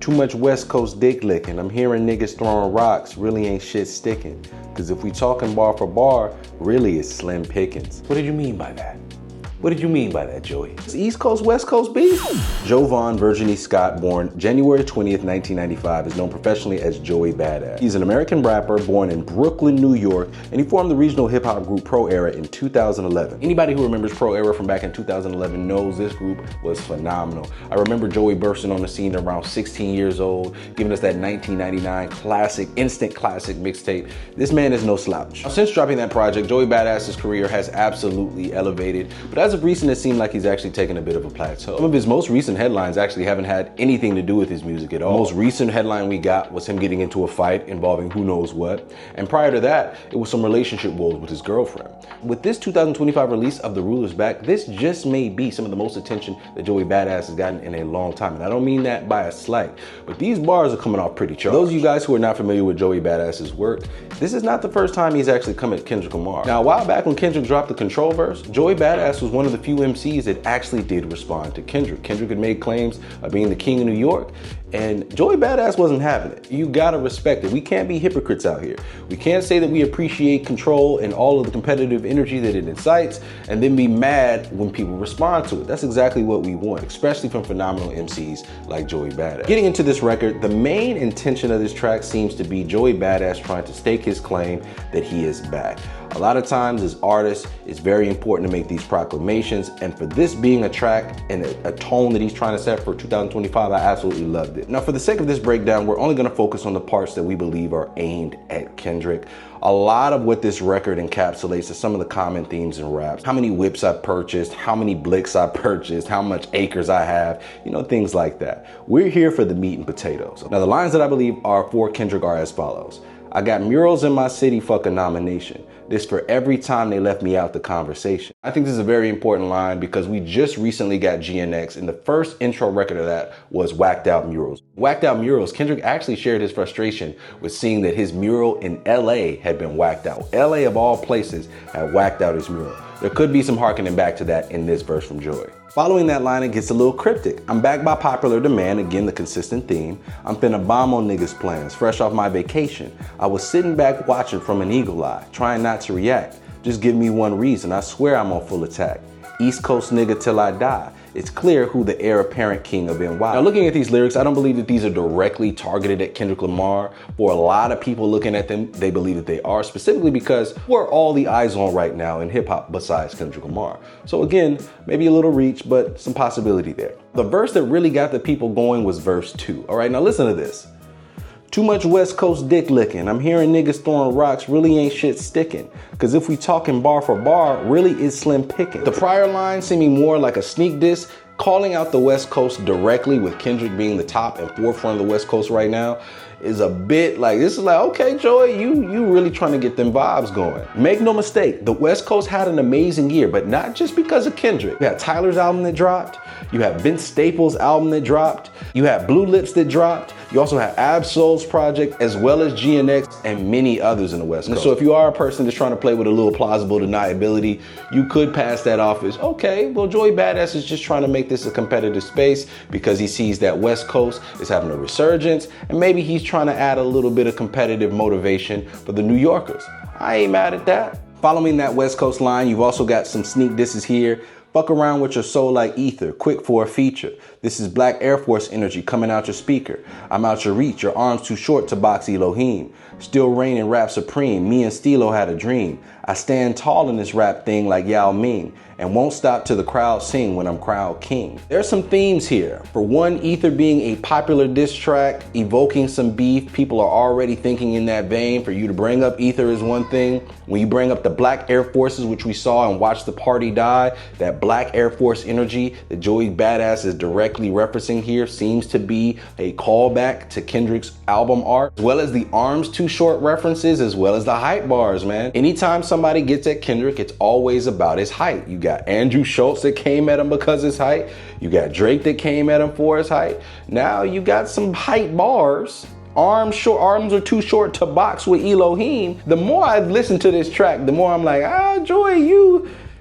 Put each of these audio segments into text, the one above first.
Too much West Coast dick licking. I'm hearing niggas throwing rocks, really ain't shit sticking. Cause if we talking bar for bar, really it's slim pickings. What did you mean by that? What did you mean by that, Joey? It's East Coast, West Coast beef? Jovan Virginie Scott, born January 20th, 1995, is known professionally as Joey Bada. He's an American rapper born in Brooklyn, New York, and he formed the regional hip hop group Pro Era in 2011. Anybody who remembers Pro Era from back in 2011 knows this group was phenomenal. I remember Joey bursting on the scene around 16 years old, giving us that 1999 classic, instant classic mixtape. This man is no slouch. Now, since dropping that project, Joey Badass's career has absolutely elevated, but as of recent, it seemed like he's actually taken a bit of a plateau. Some of his most recent headlines actually haven't had anything to do with his music at all. The most recent headline we got was him getting into a fight involving who knows what. And prior to that, it was some relationship woes with his girlfriend. With this 2025 release of The Ruler's Back, this just may be some of the most attention that Joey Badass has gotten in a long time. And I don't mean that by a slight, but these bars are coming off pretty charged. For those of you guys who are not familiar with Joey Badass's work, this is not the first time he's actually come at Kendrick Lamar. Now, a while back when Kendrick dropped the Control verse, Joey Badass was one of the few MCs that actually did respond to Kendrick. Kendrick had made claims of being the king of New York, and Joey Badass wasn't having it. You gotta respect it. We can't be hypocrites out here. We can't say that we appreciate Control and all of the competitive energy that it incites, and then be mad when people respond to it. That's exactly what we want, especially from phenomenal MCs like Joey Badass. Getting into this record, the main intention of this track seems to be Joey Badass trying to stake his claim that he is back. A lot of times as artists, it's very important to make these proclamations, and for this being a track and a tone that he's trying to set for 2025, I absolutely loved it. Now, for the sake of this breakdown, we're only gonna focus on the parts that we believe are aimed at Kendrick. A lot of what this record encapsulates is some of the common themes in raps. How many whips I purchased, how many blicks I purchased, how much acres I have, you know, things like that. We're here for the meat and potatoes. Now, the lines that I believe are for Kendrick are as follows. I got murals in my city, fuck a nomination. This for every time they left me out the conversation. I think this is a very important line because we just recently got GNX, and the first intro record of that was Whacked Out Murals. Whacked Out Murals, Kendrick actually shared his frustration with seeing that his mural in LA had been whacked out. LA of all places had whacked out his mural. There could be some harkening back to that in this verse from Joey. Following that line, it gets a little cryptic. I'm back by popular demand, again the consistent theme. I'm finna bomb on niggas' plans, fresh off my vacation. I was sitting back watching from an eagle eye, trying not to react. Just give me one reason, I swear I'm on full attack. East Coast nigga till I die. It's clear who the heir apparent king of NY. Now, looking at these lyrics, I don't believe that these are directly targeted at Kendrick Lamar. For a lot of people looking at them, they believe that they are, specifically because we're all the eyes on right now in hip hop besides Kendrick Lamar. So again, maybe a little reach, but some possibility there. The verse that really got the people going was verse 2. All right, now listen to this. Too much West Coast dick licking. I'm hearing niggas throwing rocks, really ain't shit sticking. Cause if we talking bar for bar, really it's slim picking. The prior line seeming more like a sneak diss, calling out the West Coast directly with Kendrick being the top and forefront of the West Coast right now is a bit like, this is like, okay, Joey, you really trying to get them vibes going. Make no mistake, the West Coast had an amazing year, but not just because of Kendrick. You had Tyler's album that dropped, you had Vince Staples' album that dropped, you had Blue Lips that dropped, you also have Ab-Soul's project, as well as GNX and many others in the West Coast. So if you are a person that's trying to play with a little plausible deniability, you could pass that off as, okay, well, Joey Badass is just trying to make this a competitive space because he sees that West Coast is having a resurgence, and maybe he's trying to add a little bit of competitive motivation for the New Yorkers. I ain't mad at that. Following that West Coast line, you've also got some sneak disses here. Fuck around with your soul like ether, quick for a feature. This is Black Air Force energy coming out your speaker. I'm out your reach, your arms too short to box Elohim. Still reigning rap supreme, me and Stilo had a dream. I stand tall in this rap thing like Yao Ming, and won't stop till the crowd sing when I'm crowd king. There's some themes here. For one, Ether being a popular diss track, evoking some beef. People are already thinking in that vein. For you to bring up Ether is one thing. When you bring up the Black Air Forces, which we saw and watched the party die, that Black Air Force energy that Joey Badass is directly referencing here seems to be a callback to Kendrick's album art, as well as the arms too short references, as well as the height bars, man. Anytime somebody gets at Kendrick, it's always about his height. You got Andrew Schultz that came at him because of his height. You got Drake that came at him for his height. Now you got some height bars. Arms are too short to box with Elohim. The more I listen to this track, the more I'm like, Joey,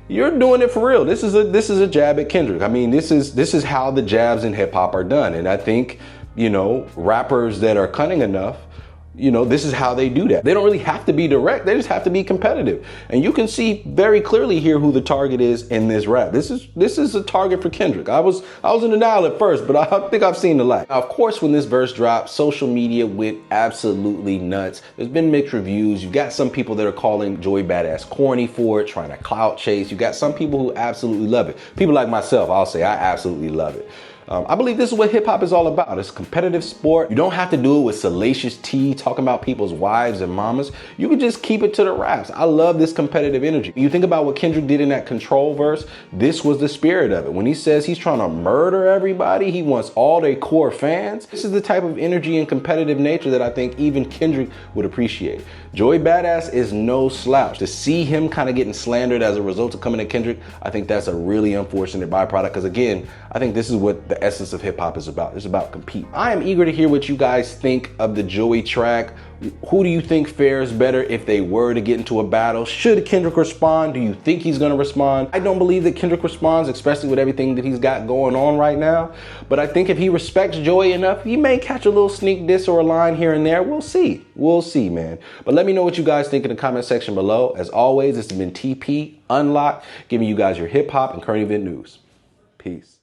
you're doing it for real. This is a jab at Kendrick. I mean, this is how the jabs in hip hop are done. And I think rappers that are cunning enough, this is how they do that. They don't really have to be direct. They just have to be competitive. And you can see very clearly here who the target is in this rap. This is a target for Kendrick. I was in denial at first, but I think I've seen the light. Now, of course, when this verse dropped, social media went absolutely nuts. There's been mixed reviews. You've got some people that are calling Joey Badass corny for it, trying to clout chase. You got some people who absolutely love it. People like myself, I'll say I absolutely love it. I believe this is what hip hop is all about. It's a competitive sport. You don't have to do it with salacious tea, talking about people's wives and mamas. You can just keep it to the raps. I love this competitive energy. You think about what Kendrick did in that Control verse. This was the spirit of it. When he says he's trying to murder everybody, he wants all their core fans. This is the type of energy and competitive nature that I think even Kendrick would appreciate. Joey Badass is no slouch. To see him kind of getting slandered as a result of coming to Kendrick, I think that's a really unfortunate byproduct, because again, I think this is what the essence of hip hop is about. It's about compete. I am eager to hear what you guys think of the Joey track. Who do you think fares better if they were to get into a battle? Should Kendrick respond? Do you think he's gonna respond? I don't believe that Kendrick responds, especially with everything that he's got going on right now. But I think if he respects Joey enough, he may catch a little sneak diss or a line here and there. We'll see. We'll see, man. But let me know what you guys think in the comment section below. As always, this has been TP Unlocked, giving you guys your hip hop and current event news. Peace.